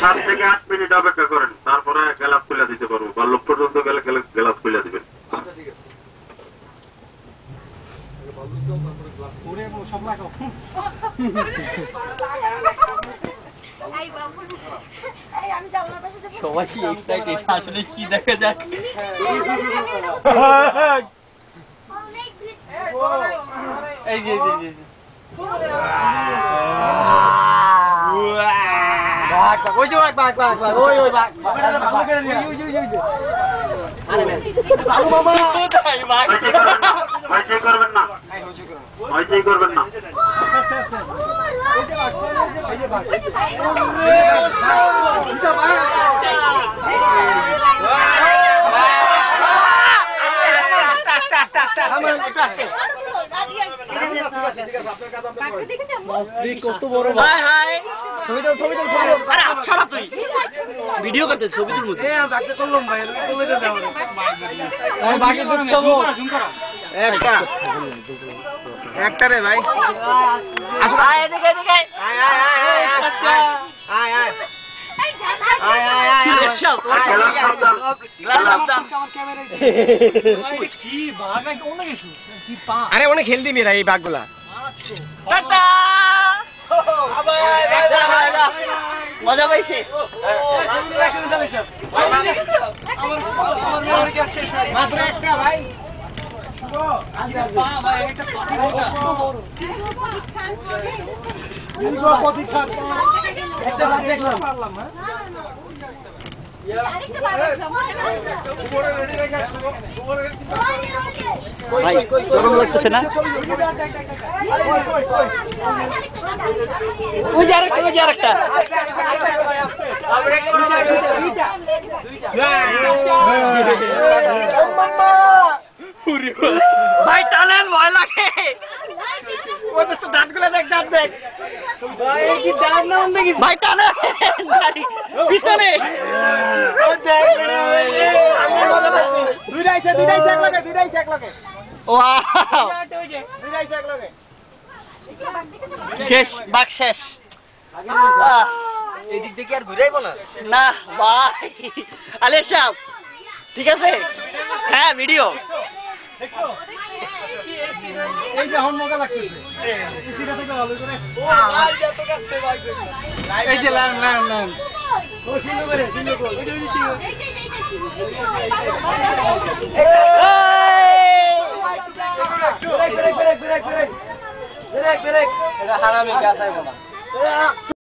সাত থেকে 8 মিনিট অপেক্ষা করেন, তারপরে গ্লাস খুলে দিতে পারবো। বাল্লভ পর্যন্ত গেলে গ্লাস খুলে দিবেন। সবাই কি এক্সাইটেড, আসলে কি দেখা যাক। এই যে ওই যে বাঘ ওই বাঘ ভালো মামা কোথায় বাঘ? হইচই করবেন না, হইচই করবেন না। কত বড় ছবি দাও আরে আচ্ছা না তুই ভিডিও করতে ছবি তুলবো একটা রে ভাই আসো আয় এদিকে আয় আরে অনেক হেলদি মেয়েরা এই বাঘগুলা। মজা পাইছে মাত্র একটা ভাই ভাই চরম লাগতেছে না? ওই যে আরেকটা ভাই টানেন, ভয় লাগে। ওই তো দাঁতগুলো দেখ, দাঁত দেখ ভাই টানেন পিছনে শেষ, বাঘ শেষ। এদিক থেকে আর ঘুরাইবো না না ভাই আলে সাহেব ঠিক আছে? হ্যাঁ ভিডিও এই যে হন মজা লাগতেছে এসিটা থেকে ভালো করে ও ভাই যত কাছে ভাই এই যে লান ও সিনো করে ওই যে সিনো ব্রেক এটা হারামি গাছ আইবো না।